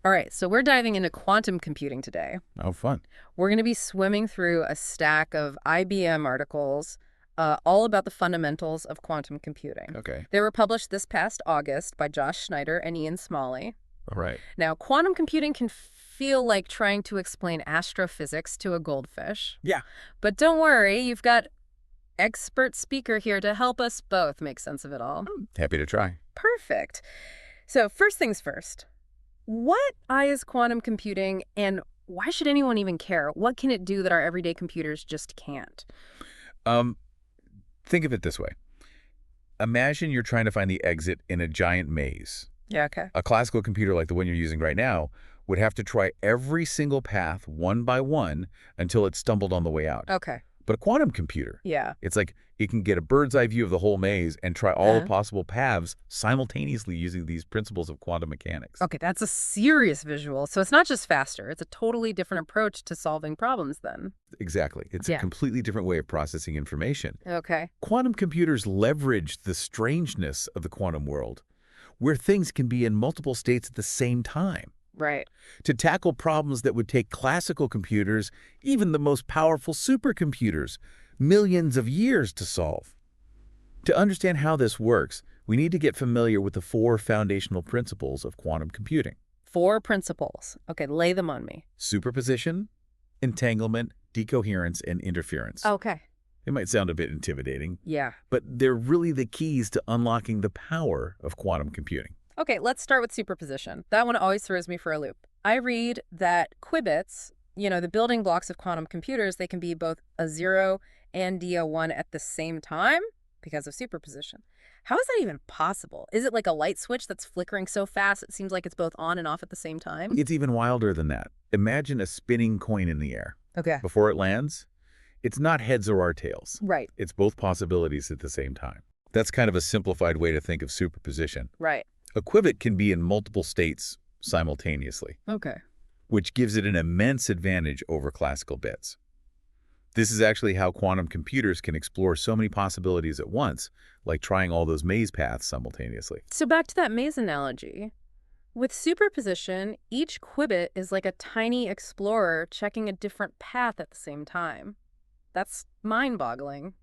All right, so we're diving into quantum computing today. Oh, fun. We're going to be swimming through a stack of IBM articles all about the fundamentals of quantum computing. Okay. They were published this past August by Josh Schneider and Ian Smalley. All right. Now, quantum computing can feel like trying to explain astrophysics to a goldfish. Yeah. But don't worry, you've got expert speaker here to help us both make sense of it all. Happy to try. Perfect. So first things first, what is quantum computing and why should anyone even care? What can it do that our everyday computers just can't? Think of it this way. Imagine you're trying to find the exit in a giant maze. Yeah, okay. A classical computer like the one you're using right now would have to try every single path one by one until it stumbled on the way out. Okay. But a quantum computer, Yeah. it's like it can get a bird's eye view of the whole maze and try all the possible paths simultaneously using these principles of quantum mechanics. Okay, that's a serious visual. So it's not just faster. It's a totally different approach to solving problems then. Exactly. It's a completely different way of processing information. Okay. Quantum computers leverage the strangeness of the quantum world, where things can be in multiple states at the same time, Right. to tackle problems that would take classical computers, even the most powerful supercomputers, millions of years to solve. To understand how this works, we need to get familiar with the 4 foundational principles of quantum computing. 4 principles. Okay, lay them on me. Superposition, entanglement, decoherence, and interference. Okay. It might sound a bit intimidating, Yeah. but they're really the keys to unlocking the power of quantum computing. Okay, let's start with superposition. That one always throws me for a loop. I read that qubits, the building blocks of quantum computers, they can be both a 0 and a 1 at the same time because of superposition. How is that even possible? Is it like a light switch that's flickering so fast it seems like it's both on and off at the same time? It's even wilder than that. Imagine a spinning coin in the air. Okay. Before it lands, it's not heads or tails. Right. It's both possibilities at the same time. That's kind of a simplified way to think of superposition. Right. A qubit can be in multiple states simultaneously, Okay. which gives it an immense advantage over classical bits. This is actually how quantum computers can explore so many possibilities at once, like trying all those maze paths simultaneously. So back to that maze analogy. With superposition, each qubit is like a tiny explorer checking a different path at the same time. That's mind-boggling.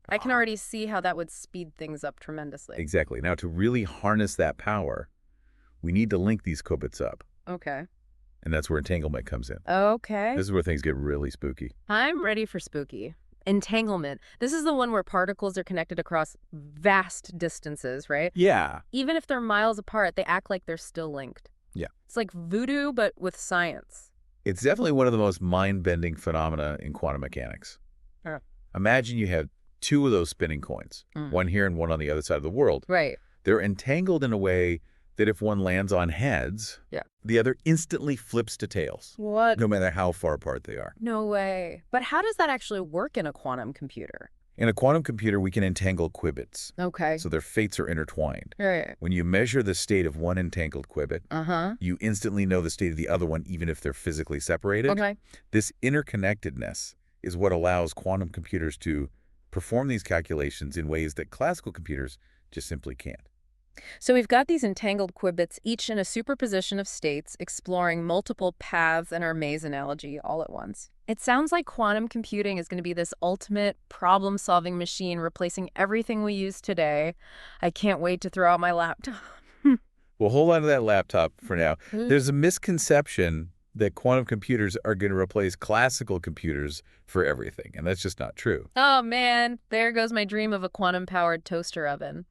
I can already see how that would speed things up tremendously. Exactly. Now, to really harness that power, we need to link these qubits up. Okay. And that's where entanglement comes in. Okay. This is where things get really spooky. I'm ready for spooky. Entanglement. This is the one where particles are connected across vast distances, right? Yeah. Even if they're miles apart, they act like they're still linked. Yeah. It's like voodoo, but with science. It's definitely one of the most mind-bending phenomena in quantum mechanics. Imagine you have 2 of those spinning coins, one here and one on the other side of the world. Right. They're entangled in a way that if one lands on heads, the other instantly flips to tails. What? No matter how far apart they are. No way. But how does that actually work in a quantum computer? In a quantum computer, we can entangle qubits. Okay. So their fates are intertwined. Right. When you measure the state of one entangled qubit, you instantly know the state of the other one, even if they're physically separated. Okay. This interconnectedness is what allows quantum computers to perform these calculations in ways that classical computers just simply can't. So we've got these entangled qubits, each in a superposition of states, exploring multiple paths in our maze analogy all at once. It sounds like quantum computing is going to be this ultimate problem-solving machine replacing everything we use today. I can't wait to throw out my laptop. Well, hold on to that laptop for now. There's a misconception that quantum computers are going to replace classical computers for everything, and that's just not true. Oh, man, there goes my dream of a quantum-powered toaster oven.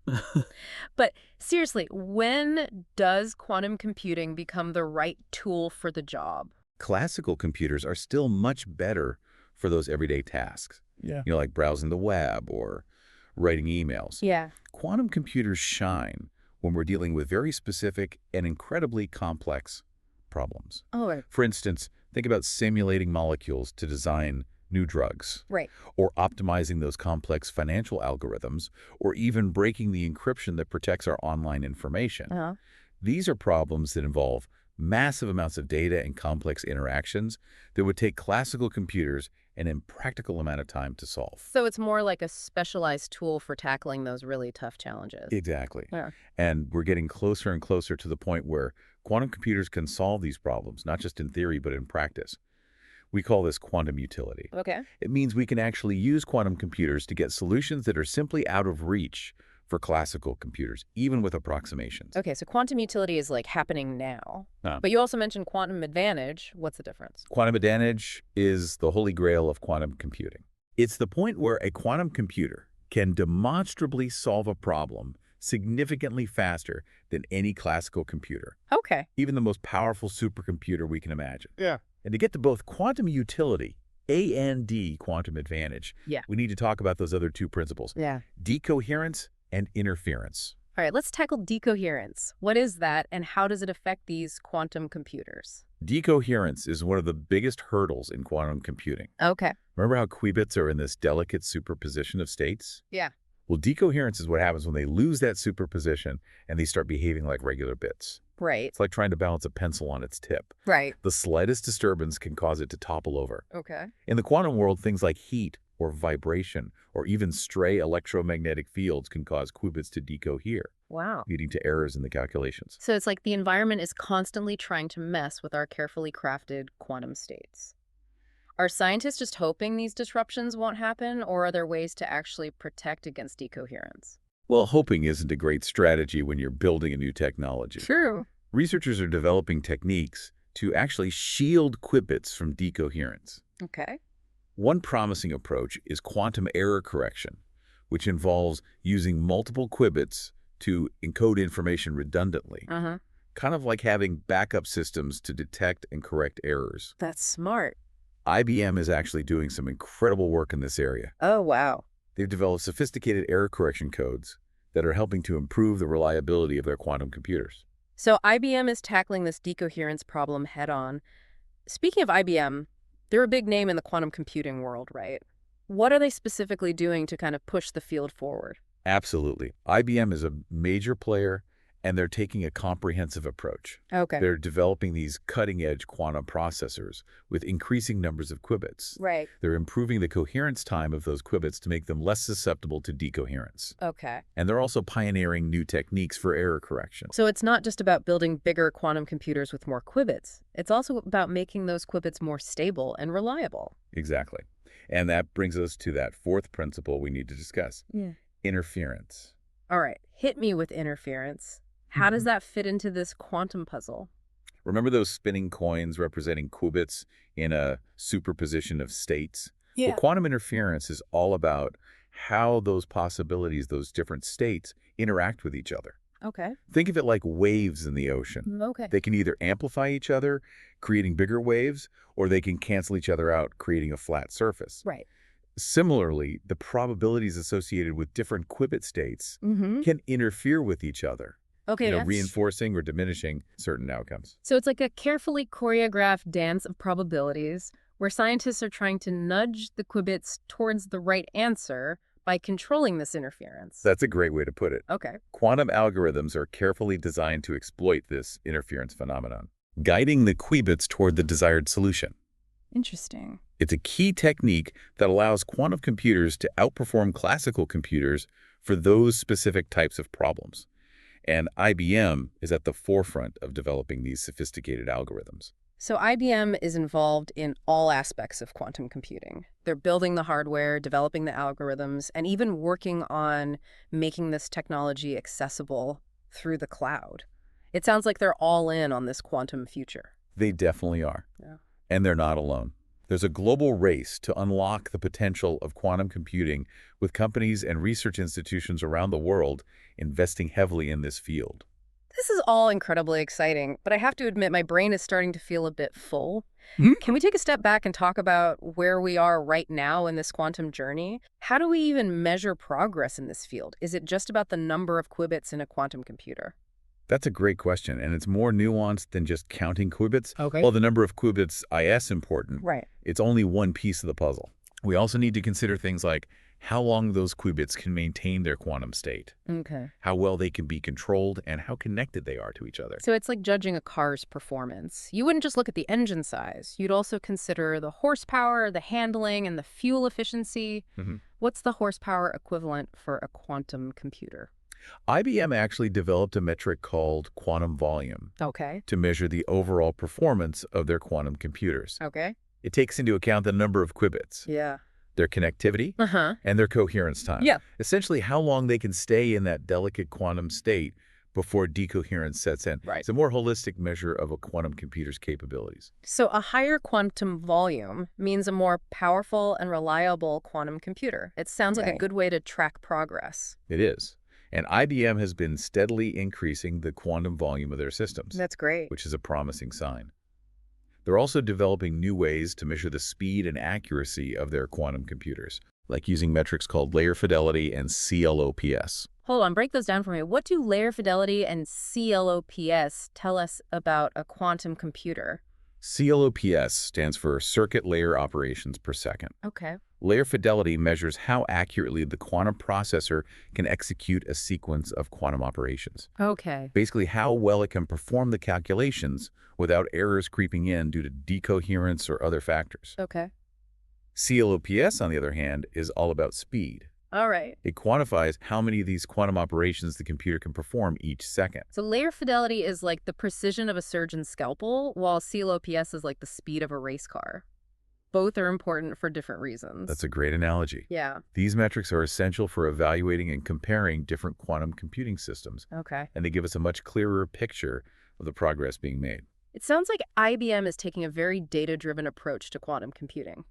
But seriously, when does quantum computing become the right tool for the job? Classical computers are still much better for those everyday tasks. Yeah. Like browsing the web or writing emails. Yeah. Quantum computers shine when we're dealing with very specific and incredibly complex problems. Oh, For instance, think about simulating molecules to design new drugs. right. Or optimizing those complex financial algorithms, or even breaking the encryption that protects our online information. These are problems that involve massive amounts of data and complex interactions that would take classical computers an impractical amount of time to solve. So it's more like a specialized tool for tackling those really tough challenges. Exactly. Yeah. And we're getting closer and closer to the point where Quantum computers can solve these problems, not just in theory, but in practice. We call this quantum utility. Okay. It means we can actually use quantum computers to get solutions that are simply out of reach for classical computers, even with approximations. Okay, so quantum utility is like happening now. Uh, But you also mentioned quantum advantage. What's the difference? Quantum advantage is the holy grail of quantum computing. It's the point where a quantum computer can demonstrably solve a problem significantly faster than any classical computer, Okay. even the most powerful supercomputer we can imagine. Yeah. And to get to both quantum utility and quantum advantage, Yeah. we need to talk about those other two principles, Yeah. decoherence and interference. All right, let's tackle decoherence. What is that, and how does it affect these quantum computers? Decoherence is one of the biggest hurdles in quantum computing. Okay. Remember how qubits are in this delicate superposition of states? Yeah. Well, decoherence is what happens when they lose that superposition and they start behaving like regular bits. Right. It's like trying to balance a pencil on its tip. Right. The slightest disturbance can cause it to topple over. Okay. In the quantum world, things like heat or vibration or even stray electromagnetic fields can cause qubits to decohere, Wow. leading to errors in the calculations. So it's like the environment is constantly trying to mess with our carefully crafted quantum states. Are scientists just hoping these disruptions won't happen, or are there ways to actually protect against decoherence? Well, hoping isn't a great strategy when you're building a new technology. True. Researchers are developing techniques to actually shield qubits from decoherence. Okay. One promising approach is quantum error correction, which involves using multiple qubits to encode information redundantly, kind of like having backup systems to detect and correct errors. That's smart. IBM is actually doing some incredible work in this area. Oh, wow. They've developed sophisticated error correction codes that are helping to improve the reliability of their quantum computers. So IBM is tackling this decoherence problem head-on. Speaking of IBM, they're a big name in the quantum computing world, right? What are they specifically doing to kind of push the field forward? Absolutely. IBM is a major player, and they're taking a comprehensive approach. Okay. They're developing these cutting-edge quantum processors with increasing numbers of qubits. Right. They're improving the coherence time of those qubits to make them less susceptible to decoherence. Okay. And they're also pioneering new techniques for error correction. So it's not just about building bigger quantum computers with more qubits. It's also about making those qubits more stable and reliable. Exactly. And that brings us to that fourth principle we need to discuss. Yeah. Interference. All right. Hit me with interference. How does that fit into this quantum puzzle? Remember those spinning coins representing qubits in a superposition of states? Well, quantum interference is all about how those possibilities, those different states, interact with each other. Okay. Think of it like waves in the ocean. Okay. They can either amplify each other, creating bigger waves, or they can cancel each other out, creating a flat surface. Right. Similarly, the probabilities associated with different qubit states can interfere with each other. Okay, Reinforcing or diminishing certain outcomes. So it's like a carefully choreographed dance of probabilities where scientists are trying to nudge the qubits towards the right answer by controlling this interference. That's a great way to put it. Okay. Quantum algorithms are carefully designed to exploit this interference phenomenon, guiding the qubits toward the desired solution. Interesting. It's a key technique that allows quantum computers to outperform classical computers for those specific types of problems. And IBM is at the forefront of developing these sophisticated algorithms. So IBM is involved in all aspects of quantum computing. They're building the hardware, developing the algorithms, and even working on making this technology accessible through the cloud. It sounds like they're all in on this quantum future. They definitely are. Yeah. And they're not alone. There's a global race to unlock the potential of quantum computing, with companies and research institutions around the world investing heavily in this field. This is all incredibly exciting, but I have to admit my brain is starting to feel a bit full. Hmm? Can we take a step back and talk about where we are right now in this quantum journey? How do we even measure progress in this field? Is it just about the number of qubits in a quantum computer? That's a great question, and it's more nuanced than just counting qubits. Okay. While the number of qubits is important, Right. it's only one piece of the puzzle. We also need to consider things like how long those qubits can maintain their quantum state, Okay. how well they can be controlled, and how connected they are to each other. So it's like judging a car's performance. You wouldn't just look at the engine size. You'd also consider the horsepower, the handling, and the fuel efficiency. Mm-hmm. What's the horsepower equivalent for a quantum computer? IBM actually developed a metric called quantum volume Okay. to measure the overall performance of their quantum computers. Okay. It takes into account the number of qubits, Yeah. their connectivity, Uh-huh. and their coherence time. Yeah. Essentially, how long they can stay in that delicate quantum state before decoherence sets in. Right. It's a more holistic measure of a quantum computer's capabilities. So a higher quantum volume means a more powerful and reliable quantum computer. It sounds like a Right. good way to track progress. It is. And IBM has been steadily increasing the quantum volume of their systems, That's great. which is a promising sign. They're also developing new ways to measure the speed and accuracy of their quantum computers, like using metrics called layer fidelity and CLOPS. Hold on, break those down for me. What do layer fidelity and CLOPS tell us about a quantum computer? CLOPS stands for circuit layer operations per second. Okay. Layer fidelity measures how accurately the quantum processor can execute a sequence of quantum operations. Okay. Basically, how well it can perform the calculations without errors creeping in due to decoherence or other factors. Okay. CLOPS, on the other hand, is all about speed. All right. It quantifies how many of these quantum operations the computer can perform each second. So layer fidelity is like the precision of a surgeon's scalpel, while CLOPS is like the speed of a race car. Both are important for different reasons. That's a great analogy. Yeah. These metrics are essential for evaluating and comparing different quantum computing systems, Okay. and they give us a much clearer picture of the progress being made. It sounds like IBM is taking a very data-driven approach to quantum computing.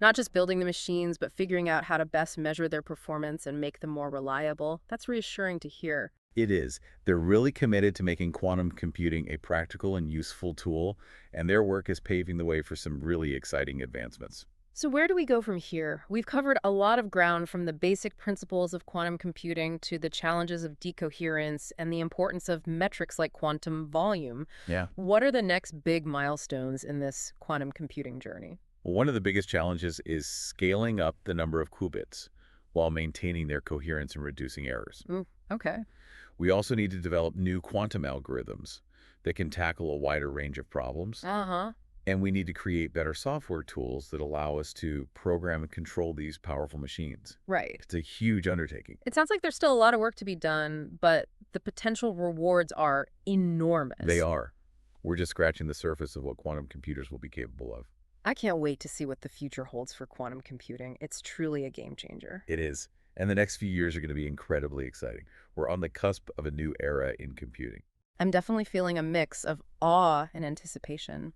Not just building the machines, but figuring out how to best measure their performance and make them more reliable. That's reassuring to hear. It is. They're really committed to making quantum computing a practical and useful tool, and their work is paving the way for some really exciting advancements. So where do we go from here? We've covered a lot of ground, from the basic principles of quantum computing to the challenges of decoherence and the importance of metrics like quantum volume. Yeah. What are the next big milestones in this quantum computing journey? Well, one of the biggest challenges is scaling up the number of qubits while maintaining their coherence and reducing errors. Ooh, okay. We also need to develop new quantum algorithms that can tackle a wider range of problems. Uh-huh. And we need to create better software tools that allow us to program and control these powerful machines. Right. It's a huge undertaking. It sounds like there's still a lot of work to be done, but the potential rewards are enormous. They are. We're just scratching the surface of what quantum computers will be capable of. I can't wait to see what the future holds for quantum computing. It's truly a game changer. It is. And the next few years are going to be incredibly exciting. We're on the cusp of a new era in computing. I'm definitely feeling a mix of awe and anticipation.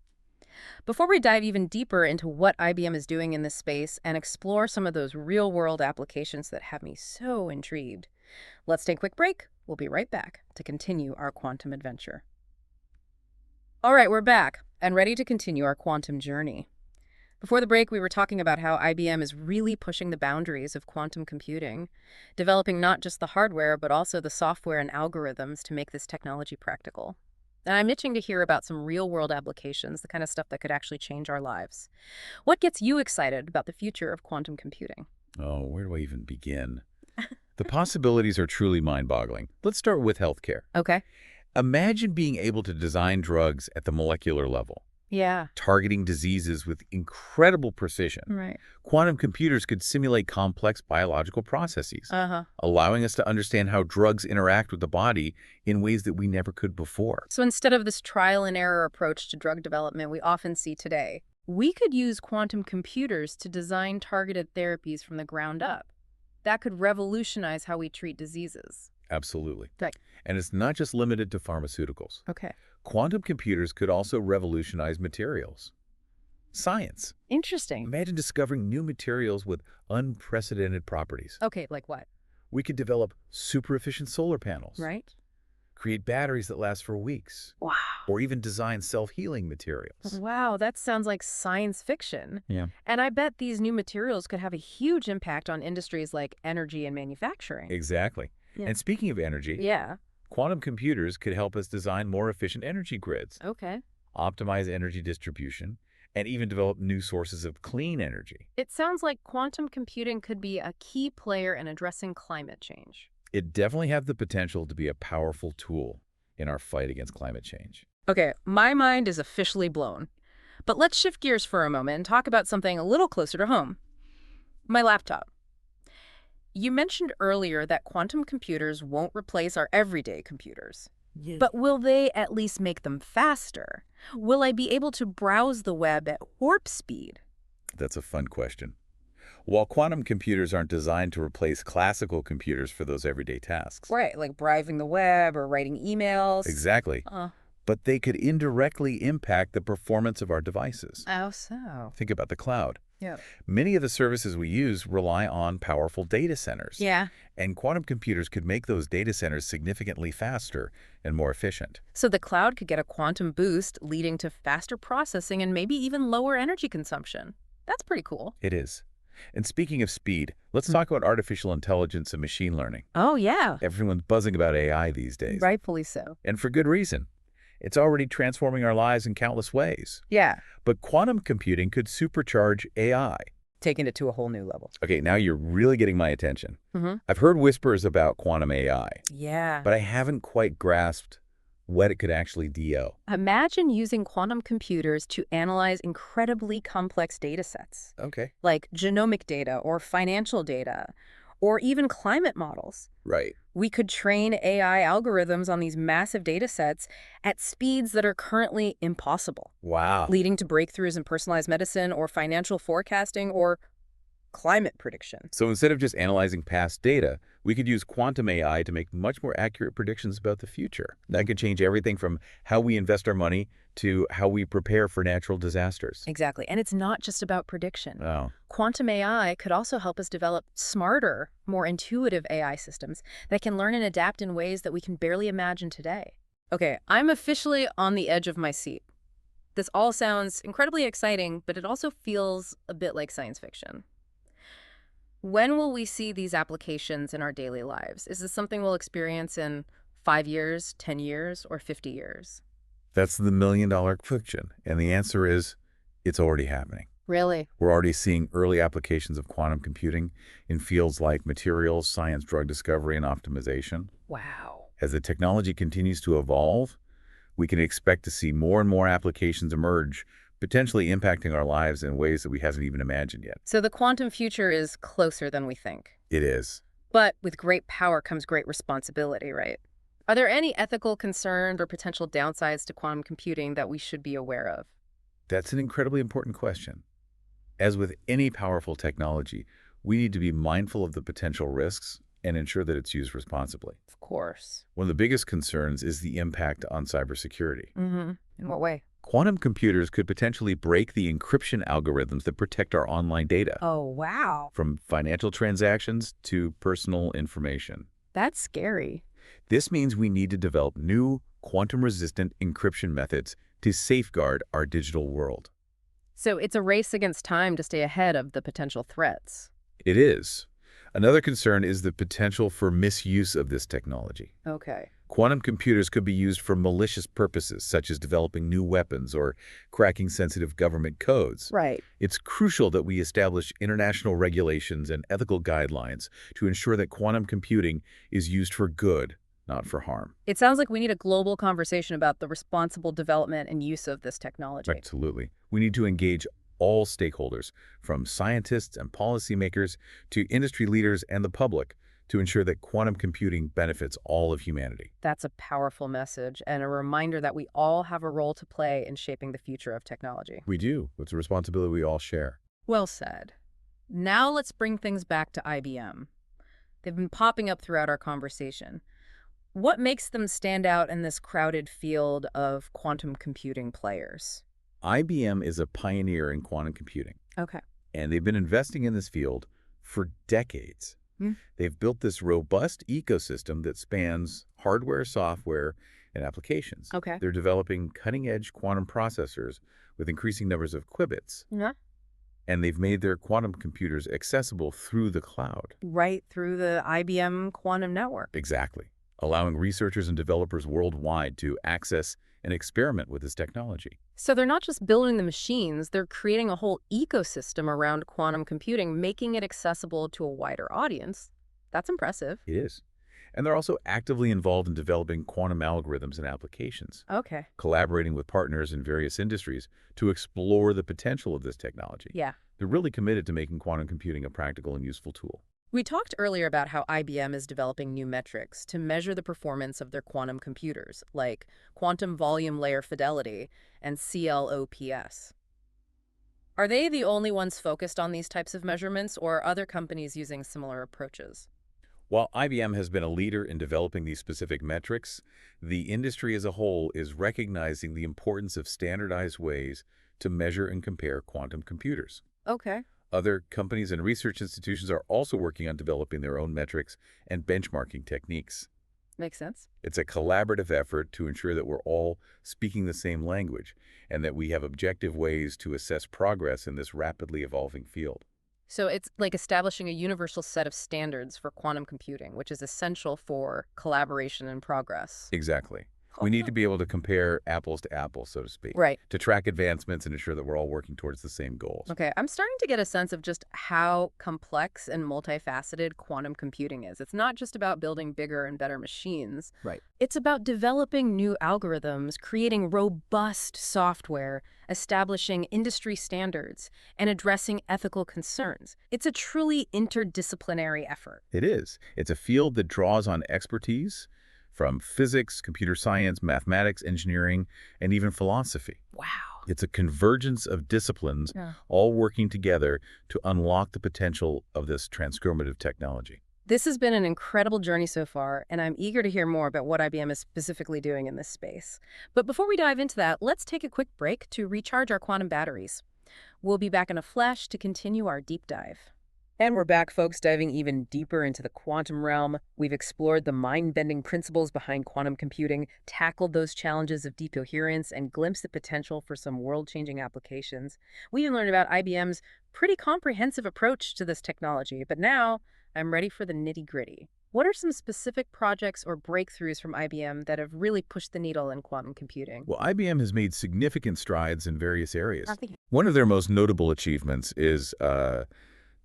Before we dive even deeper into what IBM is doing in this space and explore some of those real-world applications that have me so intrigued, let's take a quick break. We'll be right back to continue our quantum adventure. All right, we're back and ready to continue our quantum journey. Before the break, we were talking about how IBM is really pushing the boundaries of quantum computing, developing not just the hardware, but also the software and algorithms to make this technology practical. And I'm itching to hear about some real-world applications, the kind of stuff that could actually change our lives. What gets you excited about the future of quantum computing? Oh, where do I even begin? The possibilities are truly mind-boggling. Let's start with healthcare. Okay. Imagine being able to design drugs at the molecular level, Yeah. targeting diseases with incredible precision. Right. Quantum computers could simulate complex biological processes, Uh-huh. allowing us to understand how drugs interact with the body in ways that we never could before. So instead of this trial and error approach to drug development we often see today, we could use quantum computers to design targeted therapies from the ground up. That could revolutionize how we treat diseases. Absolutely. Right. And it's not just limited to pharmaceuticals. Okay. Quantum computers could also revolutionize materials. Science. Interesting. Imagine discovering new materials with unprecedented properties. Okay, like what? We could develop super efficient solar panels, Right? create batteries that last for weeks, Wow. or even design self-healing materials. Wow, that sounds like science fiction. Yeah. And I bet these new materials could have a huge impact on industries like energy and manufacturing. Exactly. Yeah. And speaking of energy, Yeah. quantum computers could help us design more efficient energy grids, Okay. optimize energy distribution, and even develop new sources of clean energy. It sounds like quantum computing could be a key player in addressing climate change. It definitely has the potential to be a powerful tool in our fight against climate change. Okay, my mind is officially blown. But let's shift gears for a moment and talk about something a little closer to home. My laptop. You mentioned earlier that quantum computers won't replace our everyday computers. Yes. But will they at least make them faster? Will I be able to browse the web at warp speed? That's a fun question. While quantum computers aren't designed to replace classical computers for those everyday tasks. Right, like browsing the web or writing emails. Exactly. Uh, But they could indirectly impact the performance of our devices. oh, so. Think about the cloud. Yeah. Many of the services we use rely on powerful data centers. Yeah. And quantum computers could make those data centers significantly faster and more efficient. So the cloud could get a quantum boost, leading to faster processing and maybe even lower energy consumption. That's pretty cool. It is. And speaking of speed, let's talk about artificial intelligence and machine learning. Oh, yeah. Everyone's buzzing about AI these days. Rightfully so. And for good reason. It's already transforming our lives in countless ways. Yeah. But quantum computing could supercharge AI. Taking it to a whole new level. Okay, now you're really getting my attention. Mm-hmm. I've heard whispers about quantum AI, Yeah. but I haven't quite grasped what it could actually do. Imagine using quantum computers to analyze incredibly complex data sets, Okay. like genomic data or financial data, or even climate models. Right. We could train AI algorithms on these massive data sets at speeds that are currently impossible, Wow. leading to breakthroughs in personalized medicine or financial forecasting or climate prediction. So instead of just analyzing past data, we could use quantum AI to make much more accurate predictions about the future. That could change everything from how we invest our money to how we prepare for natural disasters. Exactly. And it's not just about prediction. Oh, Quantum AI could also help us develop smarter, more intuitive AI systems that can learn and adapt in ways that we can barely imagine today. Okay, I'm officially on the edge of my seat. This all sounds incredibly exciting, but it also feels a bit like science fiction. When will we see these applications in our daily lives? Is this something we'll experience in 5 years, 10 years, or 50 years? that's the million-dollar question. And the answer is, it's already happening. Really? We're already seeing early applications of quantum computing in fields like materials, science, drug discovery, and optimization. Wow. As the technology continues to evolve, we can expect to see more and more applications emerge, potentially impacting our lives in ways that we haven't even imagined yet. So the quantum future is closer than we think. It is. But with great power comes great responsibility, right? Are there any ethical concerns or potential downsides to quantum computing that we should be aware of? That's an incredibly important question. As with any powerful technology, we need to be mindful of the potential risks and ensure that it's used responsibly. Of course. One of the biggest concerns is the impact on cybersecurity. Mm-hmm. In what way? Quantum computers could potentially break the encryption algorithms that protect our online data, Oh, wow. from financial transactions to personal information. That's scary. This means we need to develop new quantum-resistant encryption methods to safeguard our digital world. So it's a race against time to stay ahead of the potential threats. It is. Another concern is the potential for misuse of this technology. Okay. Quantum computers could be used for malicious purposes, such as developing new weapons or cracking sensitive government codes. Right. It's crucial that we establish international regulations and ethical guidelines to ensure that quantum computing is used for good, not for harm. It sounds like we need a global conversation about the responsible development and use of this technology. Absolutely. We need to engage all stakeholders, from scientists and policymakers to industry leaders and the public, to ensure that quantum computing benefits all of humanity. That's a powerful message and a reminder that we all have a role to play in shaping the future of technology. We do. It's a responsibility we all share. Well said. Now let's bring things back to IBM. They've been popping up throughout our conversation. What makes them stand out in this crowded field of quantum computing players? IBM is a pioneer in quantum computing, Okay. and they've been investing in this field for decades. They've built this robust ecosystem that spans hardware, software, and applications. Okay. They're developing cutting-edge quantum processors with increasing numbers of qubits, Yeah. and they've made their quantum computers accessible through the cloud. Right through the IBM quantum network. Exactly, allowing researchers and developers worldwide to access and experiment with this technology. So they're not just building the machines, they're creating a whole ecosystem around quantum computing, making it accessible to a wider audience. That's impressive. It is. And they're also actively involved in developing quantum algorithms and applications, Okay. collaborating with partners in various industries to explore the potential of this technology. Yeah. They're really committed to making quantum computing a practical and useful tool. We talked earlier about how IBM is developing new metrics to measure the performance of their quantum computers, like quantum volume layer fidelity and CLOPS. Are they the only ones focused on these types of measurements, or are other companies using similar approaches? While IBM has been a leader in developing these specific metrics, the industry as a whole is recognizing the importance of standardized ways to measure and compare quantum computers. Okay, Other companies and research institutions are also working on developing their own metrics and benchmarking techniques. makes sense. It's a collaborative effort to ensure that we're all speaking the same language and that we have objective ways to assess progress in this rapidly evolving field. So it's like establishing a universal set of standards for quantum computing, which is essential for collaboration and progress. Exactly. We need to be able to compare apples to apples, so to speak, Right. to track advancements and ensure that we're all working towards the same goals. Okay, I'm starting to get a sense of just how complex and multifaceted quantum computing is. It's not just about building bigger and better machines. Right. It's about developing new algorithms, creating robust software, establishing industry standards, and addressing ethical concerns. It's a truly interdisciplinary effort. It is. It's a field that draws on expertise from physics, computer science, mathematics, engineering, and even philosophy. Wow. It's a convergence of disciplines Yeah. all working together to unlock the potential of this transformative technology. This has been an incredible journey so far, and I'm eager to hear more about what IBM is specifically doing in this space. But before we dive into that, let's take a quick break to recharge our quantum batteries. We'll be back in a flash to continue our deep dive. And we're back, folks, diving even deeper into the quantum realm. We've explored the mind-bending principles behind quantum computing, tackled those challenges of decoherence, and glimpsed the potential for some world-changing applications. We even learned about IBM's pretty comprehensive approach to this technology. But now, I'm ready for the nitty-gritty. What are some specific projects or breakthroughs from IBM that have really pushed the needle in quantum computing? Well, IBM has made significant strides in various areas. Nothing. One of their most notable achievements is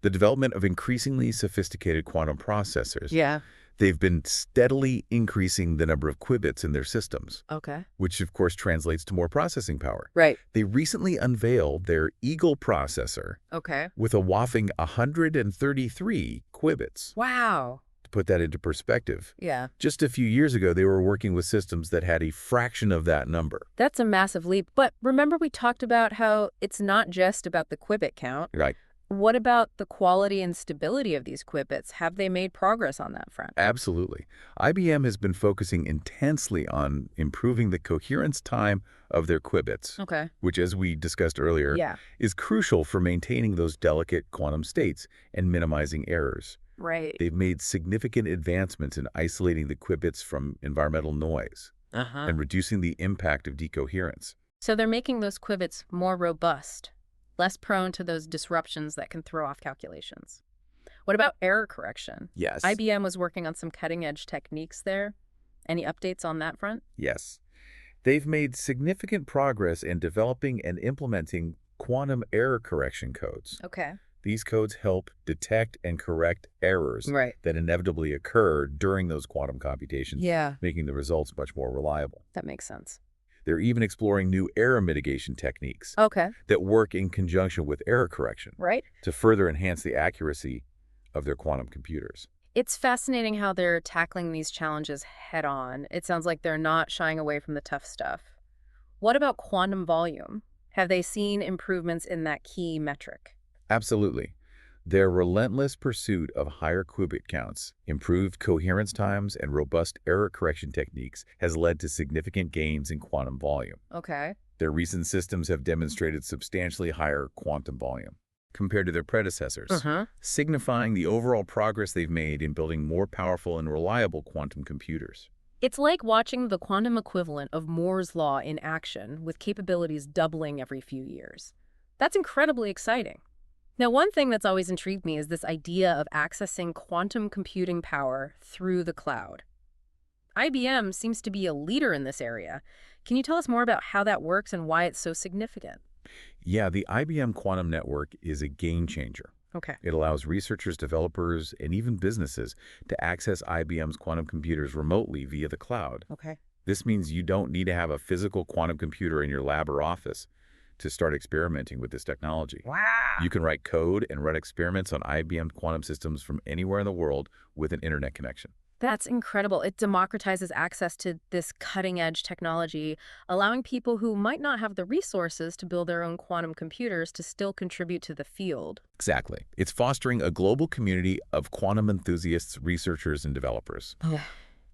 the development of increasingly sophisticated quantum processors. Yeah. They've been steadily increasing the number of qubits in their systems, Okay. which of course translates to more processing power. Right. They recently unveiled their Eagle processor Okay. with a whopping 133 qubits. Wow. To put that into perspective, Yeah. just a few years ago, they were working with systems that had a fraction of that number. That's a massive leap. But remember we talked about how it's not just about the qubit count. Right. What about the quality and stability of these qubits? Have they made progress on that front? Absolutely. IBM has been focusing intensely on improving the coherence time of their qubits, Okay. which, as we discussed earlier, Yeah. is crucial for maintaining those delicate quantum states and minimizing errors. Right. They've made significant advancements in isolating the qubits from environmental noise Uh-huh. and reducing the impact of decoherence. So they're making those qubits more robust, less prone to those disruptions that can throw off calculations. What about error correction? Yes. IBM was working on some cutting-edge techniques there. Any updates on that front? Yes. They've made significant progress in developing and implementing quantum error correction codes. Okay. These codes help detect and correct errors Right. that inevitably occur during those quantum computations, Yeah, making the results much more reliable. that makes sense. They're even exploring new error mitigation techniques Okay. that work in conjunction with error correction Right. to further enhance the accuracy of their quantum computers. It's fascinating how they're tackling these challenges head on. It sounds like they're not shying away from the tough stuff. What about quantum volume? Have they seen improvements in that key metric? Absolutely. Their relentless pursuit of higher qubit counts, improved coherence times, and robust error correction techniques has led to significant gains in quantum volume. Okay. Their recent systems have demonstrated substantially higher quantum volume compared to their predecessors, signifying the overall progress they've made in building more powerful and reliable quantum computers. It's like watching the quantum equivalent of Moore's law in action, with capabilities doubling every few years. That's incredibly exciting. Now, one thing that's always intrigued me is this idea of accessing quantum computing power through the cloud. IBM seems to be a leader in this area. Can you tell us more about how that works and why it's so significant? Yeah, the IBM Quantum Network is a game changer. Okay. It allows researchers, developers, and even businesses to access IBM's quantum computers remotely via the cloud. Okay. This means you don't need to have a physical quantum computer in your lab or office. to start experimenting with this technology. Wow. You can write code and run experiments on IBM quantum systems from anywhere in the world with an internet connection. That's incredible. It democratizes access to this cutting-edge technology, allowing people who might not have the resources to build their own quantum computers to still contribute to the field. Exactly. It's fostering a global community of quantum enthusiasts, researchers, and developers. Yeah.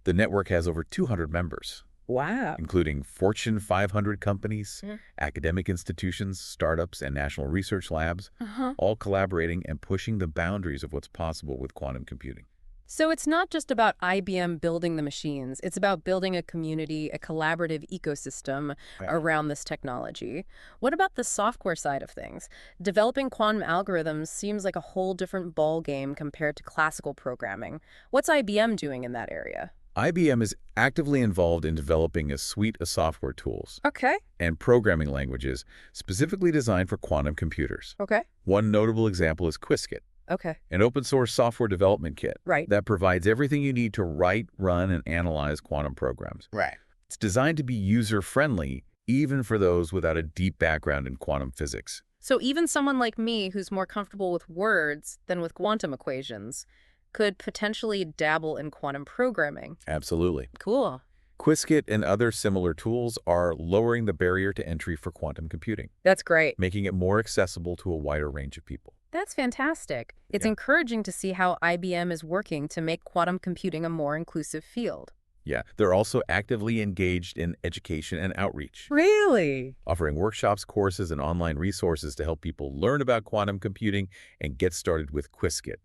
The network has over 200 members, Wow. including Fortune 500 companies, Mm. academic institutions, startups, and national research labs, Uh-huh. all collaborating and pushing the boundaries of what's possible with quantum computing. So it's not just about IBM building the machines. It's about building a community, a collaborative ecosystem Right. around this technology. What about the software side of things? Developing quantum algorithms seems like a whole different ball game compared to classical programming. What's IBM doing in that area? IBM is actively involved in developing a suite of software tools Okay. and programming languages specifically designed for quantum computers. Okay. One notable example is Qiskit, Okay. an open-source software development kit Right. that provides everything you need to write, run, and analyze quantum programs. Right. It's designed to be user-friendly, even for those without a deep background in quantum physics. So even someone like me who's more comfortable with words than with quantum equations could potentially dabble in quantum programming. Absolutely. Cool. Qiskit and other similar tools are lowering the barrier to entry for quantum computing, That's great. making it more accessible to a wider range of people. That's fantastic. It's Yeah. encouraging to see how IBM is working to make quantum computing a more inclusive field. Yeah, they're also actively engaged in education and outreach, Really? offering workshops, courses, and online resources to help people learn about quantum computing and get started with Qiskit.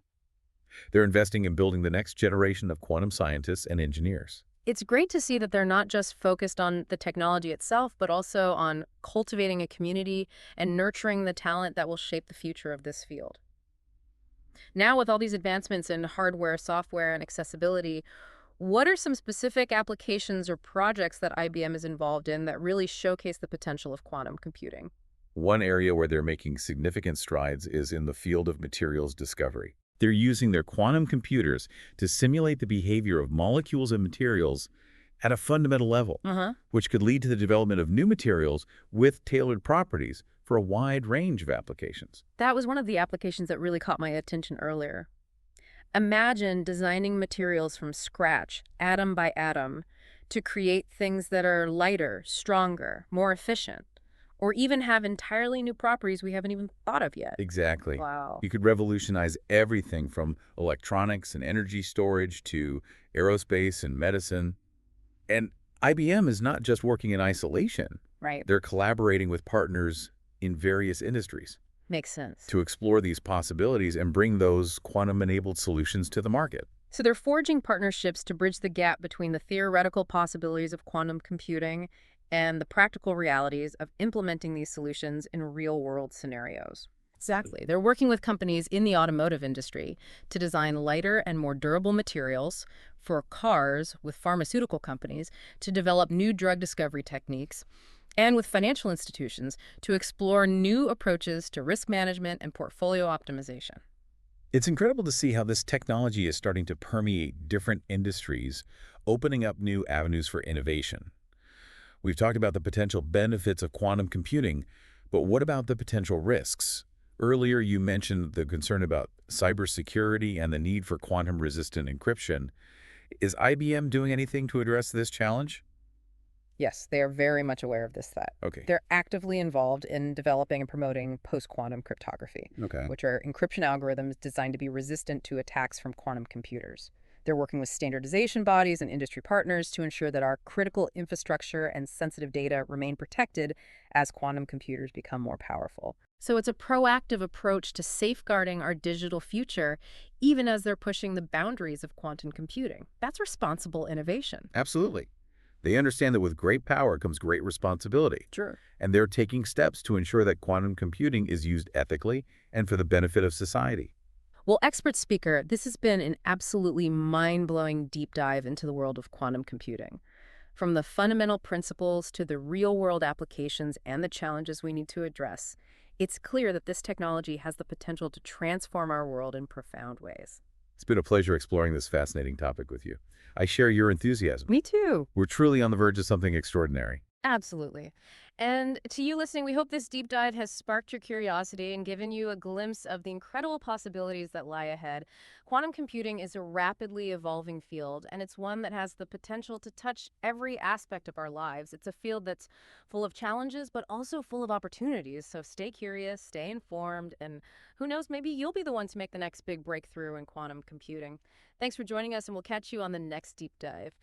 They're investing in building the next generation of quantum scientists and engineers. It's great to see that they're not just focused on the technology itself, but also on cultivating a community and nurturing the talent that will shape the future of this field. Now, with all these advancements in hardware, software, and accessibility, what are some specific applications or projects that IBM is involved in that really showcase the potential of quantum computing? One area where they're making significant strides is in the field of materials discovery. They're using their quantum computers to simulate the behavior of molecules and materials at a fundamental level, which could lead to the development of new materials with tailored properties for a wide range of applications. That was one of the applications that really caught my attention earlier. Imagine designing materials from scratch, atom by atom, to create things that are lighter, stronger, more efficient, or even have entirely new properties we haven't even thought of yet. Exactly. Wow. You could revolutionize everything from electronics and energy storage to aerospace and medicine. And IBM is not just working in isolation. Right. They're collaborating with partners in various industries Makes sense. to explore these possibilities and bring those quantum-enabled solutions to the market. So they're forging partnerships to bridge the gap between the theoretical possibilities of quantum computing and the practical realities of implementing these solutions in real-world scenarios. Exactly. They're working with companies in the automotive industry to design lighter and more durable materials for cars, with pharmaceutical companies to develop new drug discovery techniques, and with financial institutions to explore new approaches to risk management and portfolio optimization. It's incredible to see how this technology is starting to permeate different industries, opening up new avenues for innovation. We've talked about the potential benefits of quantum computing, but what about the potential risks? Earlier, you mentioned the concern about cybersecurity and the need for quantum-resistant encryption. Is IBM doing anything to address this challenge? Yes, they are very much aware of this threat. Okay. They're actively involved in developing and promoting post-quantum cryptography, Okay. which are encryption algorithms designed to be resistant to attacks from quantum computers. They're working with standardization bodies and industry partners to ensure that our critical infrastructure and sensitive data remain protected as quantum computers become more powerful. So it's a proactive approach to safeguarding our digital future, even as they're pushing the boundaries of quantum computing. That's responsible innovation. Absolutely. They understand that with great power comes great responsibility, Sure. and they're taking steps to ensure that quantum computing is used ethically and for the benefit of society. Well, expert speaker, this has been an absolutely mind-blowing deep dive into the world of quantum computing. From the fundamental principles to the real-world applications and the challenges we need to address, it's clear that this technology has the potential to transform our world in profound ways. It's been a pleasure exploring this fascinating topic with you. I share your enthusiasm. Me too. We're truly on the verge of something extraordinary. Absolutely. And to you listening, we hope this deep dive has sparked your curiosity and given you a glimpse of the incredible possibilities that lie ahead. Quantum computing is a rapidly evolving field, and it's one that has the potential to touch every aspect of our lives. It's a field that's full of challenges, but also full of opportunities. So stay curious, stay informed, and who knows, maybe you'll be the one to make the next big breakthrough in quantum computing. Thanks for joining us, and we'll catch you on the next deep dive.